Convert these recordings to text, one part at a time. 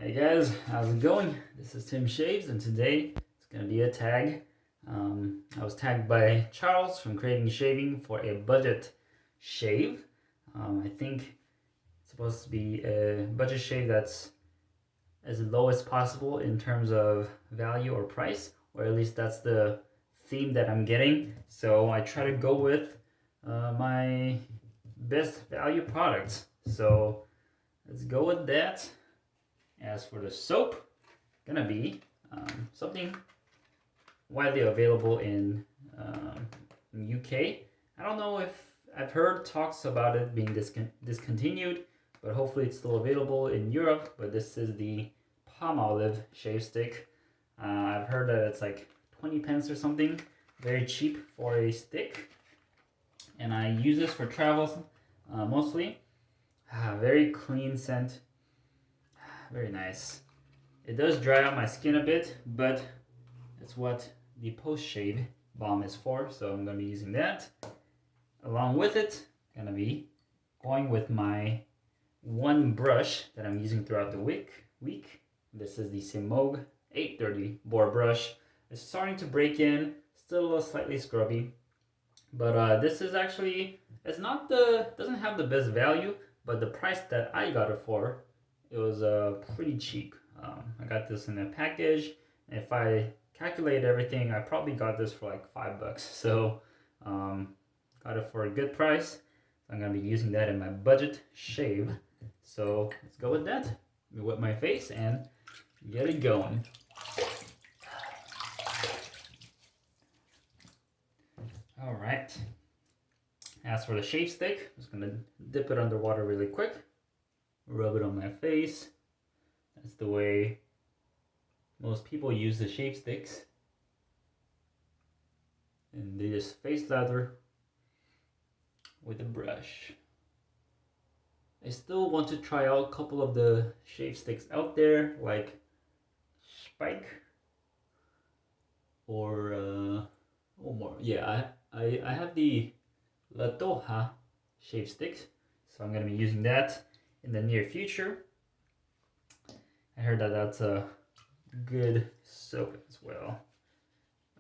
Hey guys, how's it going? This is Tim Shaves, and today it's gonna be a tag. I was tagged by Charles from Craving Shaving for a budget shave. I think it's supposed to be a budget shave that's as low as possible in terms of value or price, or at least that's the theme that I'm getting. So I try to go with my best value products. So let's go with that. As for the soap, gonna be something widely available in UK. I don't know if I've heard talks about it being discontinued, but hopefully it's still available in Europe. But this is the Palmolive shave stick. I've heard that it's like 20 pence or something, very cheap for a stick. And I use this for travels mostly. Very clean scent. Very nice. It does dry out my skin a bit, but it's what the Postshave balm is for, so I'm going to be using that. Along with it, I'm going to be going with my one brush that I'm using throughout the week. This is the Semogue 830 bore brush. It's starting to break in, still a slightly scrubby, but this is actually, doesn't have the best value, but the price that I got it for, it was pretty cheap. I got this in a package, and if I calculate everything, I probably got this for like $5. So got it for a good price. So I'm gonna be using that in my budget shave. So let's go with that. Let me wet my face and get it going. All right. As for the shave stick, I'm just gonna dip it underwater really quick. Rub it on my face. That's the way most people use the shave sticks. And they just face lather with a brush. I still want to try out a couple of the shave sticks out there, like Spike or more. Yeah, I have the Lather shave sticks, so I'm gonna be using that in the near future. I heard that that's a good soap as well.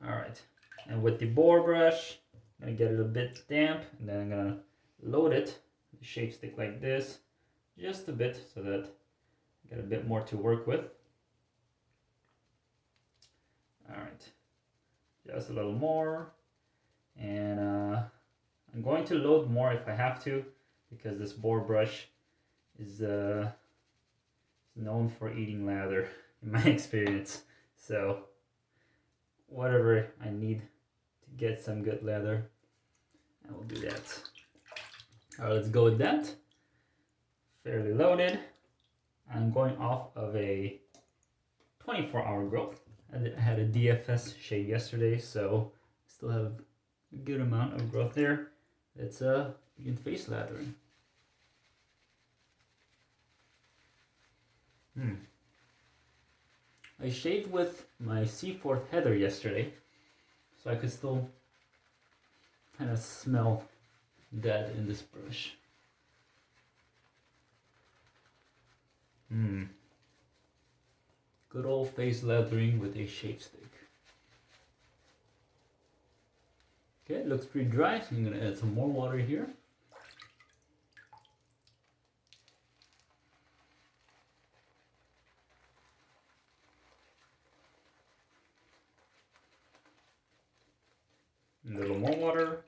All right, and with the bore brush, I'm gonna get it a bit damp, and then I'm gonna load it, the shave stick like this, just a bit, so that I get a bit more to work with. All right, just a little more, and I'm going to load more if I have to, because this bore brush is known for eating lather in my experience. So whatever I need to get some good lather, I will do that. All right, let's go with that. Fairly loaded. I'm going off of a 24-hour growth. I had a DFS shave yesterday, so still have a good amount of growth there. Let's begin face lathering. I shaved with my C4 heather yesterday, so I could still kind of smell that in this brush. Good old face lathering with a shave stick. Okay, it looks pretty dry, so I'm going to add some more water here. A little more water.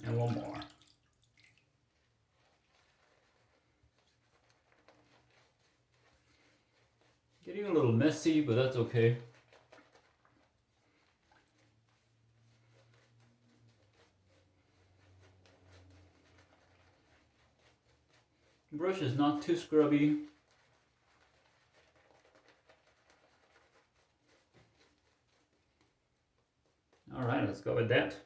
And one more. Getting a little messy, but that's okay. Brush is not too scrubby. All right, let's go with that.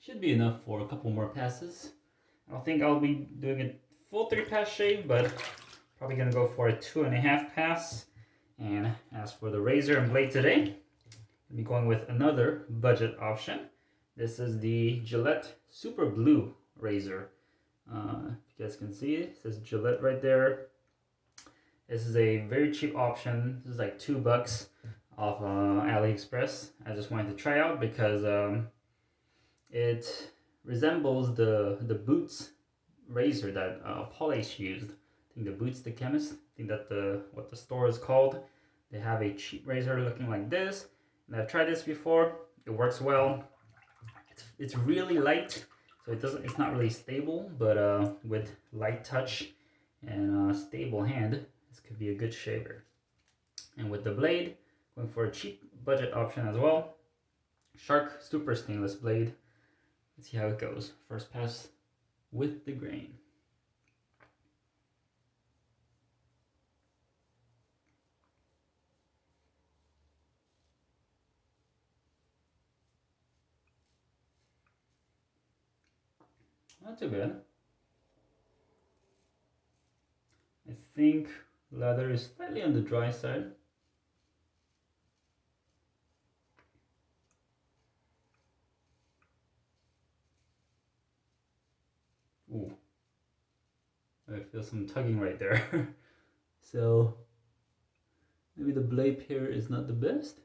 should be enough for a couple more passes. I don't think I'll be doing a full 3-pass shave, but probably gonna go for a 2.5 pass. And as for the razor and blade today, I'll be going with another budget option. This is the Gillette Super Blue razor. If you guys can see it says Gillette right there. This is a very cheap option. This is like $2 off AliExpress. I just wanted to try out because it resembles the Boots razor that Polish used. I think the Boots the Chemist. I think that what the store is called. They have a cheap razor looking like this, and I've tried this before. It works well. It's really light, so it's not really stable, but with light touch and stable hand, this could be a good shaver. And with the blade, going for a cheap budget option as well. Shark Super Stainless blade. Let's see how it goes. First pass with the grain. Not too bad. I think Lather is slightly on the dry side. Ooh, I feel some tugging right there. So maybe the blade here is not the best.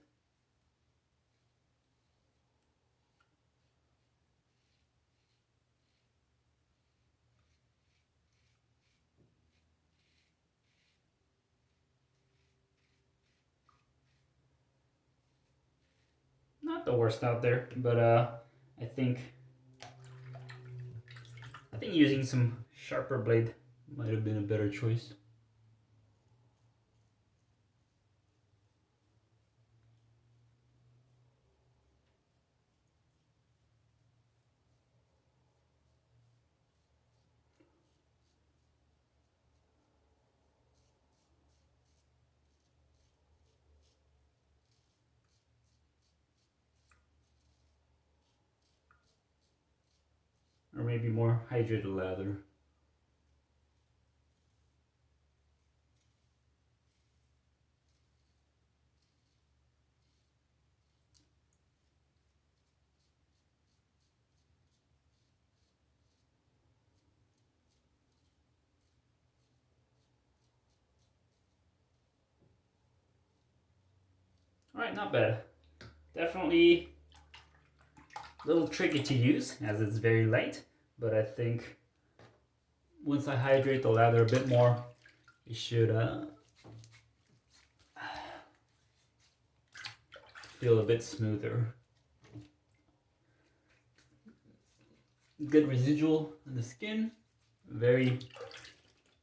Not the worst out there, but I think using some sharper blade might have been a better choice. Or maybe more hydrated lather. Alright, not bad. Definitely a little tricky to use as it's very light, but I think once I hydrate the lather a bit more, it should feel a bit smoother. Good residual on the skin, very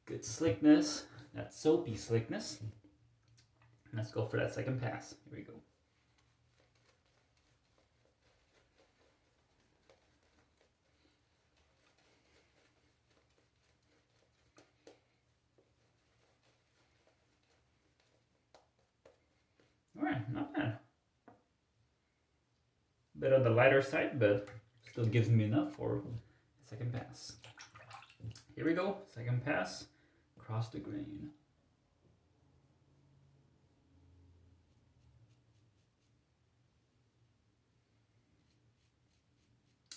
good slickness, that soapy slickness. Let's go for that second pass. Here we go. Alright, not bad. Bit on the lighter side, but still gives me enough for the second pass. Here we go, second pass, across the grain.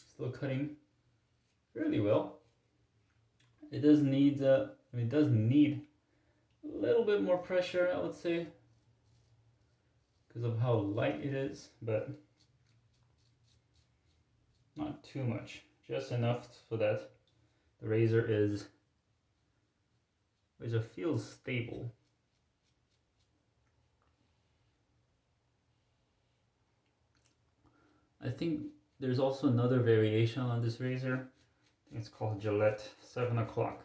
Still cutting fairly well. It does need, it does need a little bit more pressure, I would say, because of how light it is, but not too much, just enough so that the razor feels stable. I think there's also another variation on this razor. I think it's called Gillette 7 o'clock.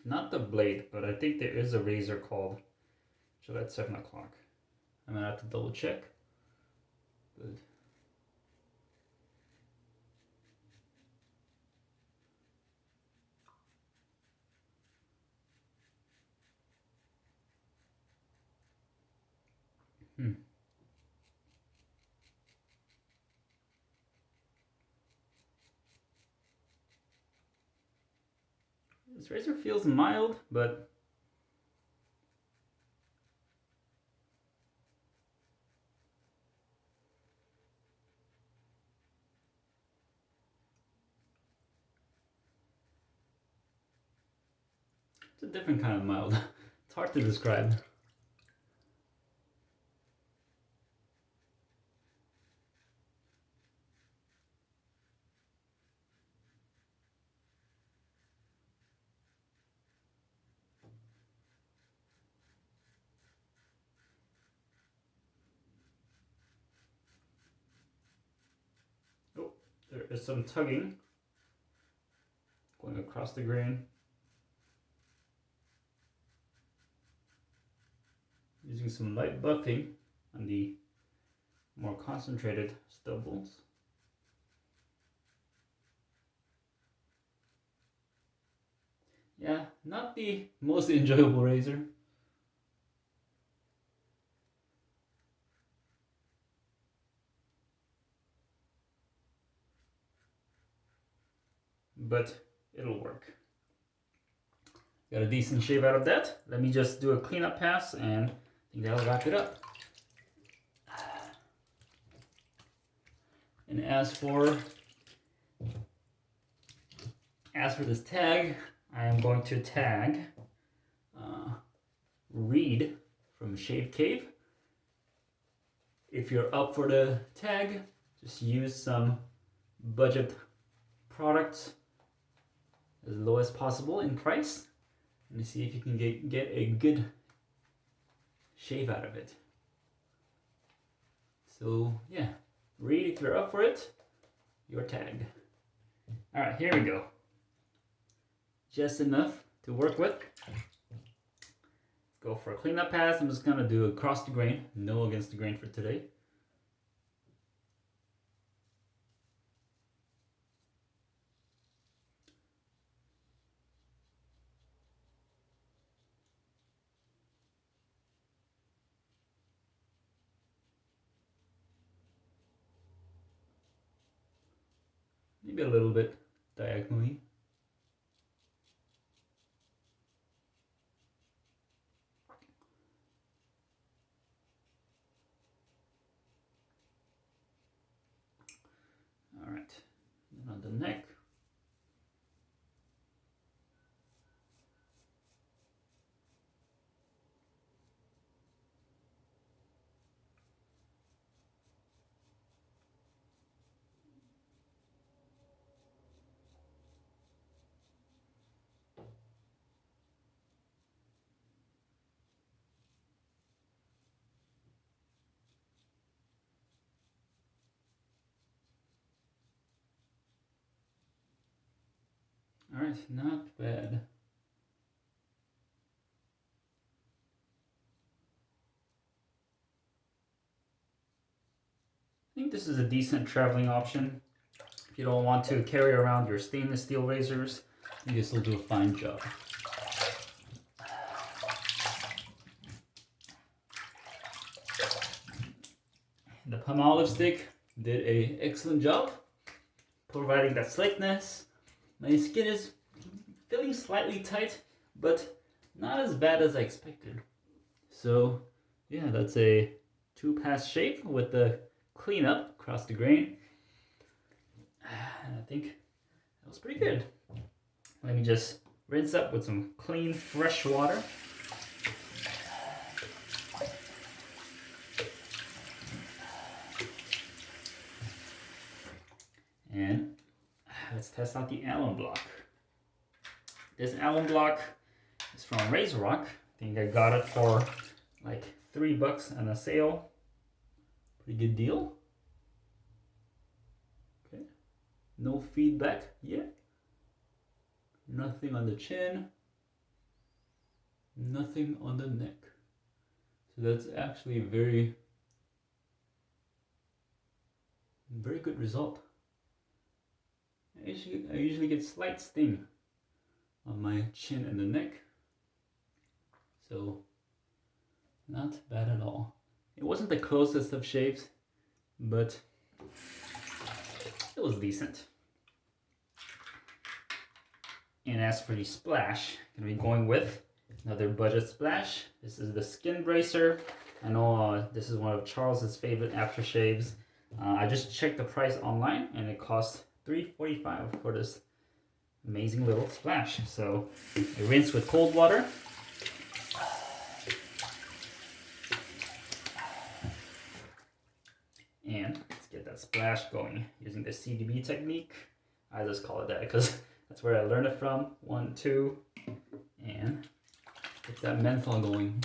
Not the blade, but I think there is a razor called Gillette 7 o'clock. I'm gonna have to double check. But This razor feels mild, but it's a different kind of mild. It's hard to describe. Oh, there is some tugging going across the grain. Using some light buffing on the more concentrated stubbles. Yeah, not the most enjoyable razor. But it'll work. Got a decent shave out of that. Let me just do a cleanup pass and I think that'll wrap it up. And as for this tag, I am going to tag Reed from Shave Cave. If you're up for the tag, just use some budget products as low as possible in price and see if you can get a good shave out of it. So yeah, Reed, if you're up for it, you're tagged. All right, here we go. Just enough to work with. Let's go for a cleanup pass. I'm just gonna do across the grain, no against the grain for today. Maybe a little bit diagonally. All right, then on the neck. All right, not bad. I think this is a decent traveling option. If you don't want to carry around your stainless steel razors, I think this will do a fine job. The Palmolive stick did an excellent job providing that slickness. My skin is feeling slightly tight, but not as bad as I expected. So yeah, that's a 2-pass shave with the cleanup across the grain. And I think that was pretty good. Let me just rinse up with some clean, fresh water. And let's test out the alum block. This alum block is from Razor Rock. I think I got it for like $3 on a sale. Pretty good deal. Okay, no feedback yet. Nothing on the chin. Nothing on the neck. So that's actually a very good result. I usually get slight sting on my chin and the neck. So not bad at all. It wasn't the closest of shaves, but it was decent. And as for the splash, I'm gonna be going with another budget splash. This is the Skin Bracer. I know this is one of Charles's favorite aftershaves. I just checked the price online and it costs $3.45 for this amazing little splash. So I rinse with cold water. And let's get that splash going using the CDB technique. I just call it that because that's where I learned it from. 1, 2, and get that menthol going.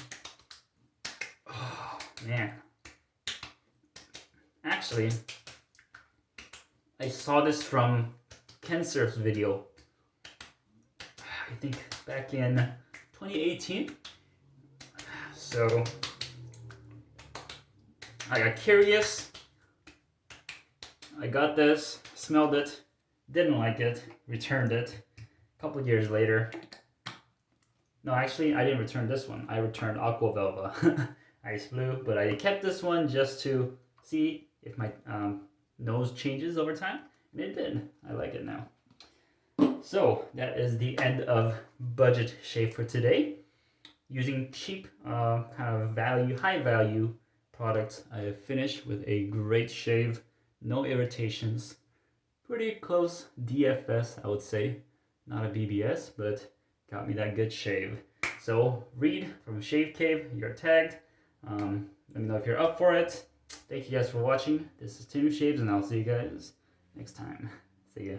Oh, man. Actually, I saw this from Ken Surf's video. I think back in 2018. So I got curious. I got this, smelled it, didn't like it, returned it. A couple years later. No, actually, I didn't return this one. I returned Aqua Velva Ice Blue, but I kept this one just to see if my nose changes over time, and it did. I like it now. So that is the end of budget shave for today. Using cheap, kind of high value products, I have finished with a great shave. No irritations. Pretty close DFS, I would say. Not a BBS, but got me that good shave. So, Reed from Shave Cave, you're tagged. Let me know if you're up for it. Thank you guys for watching. This is Tim Shaves, and I'll see you guys next time. See ya.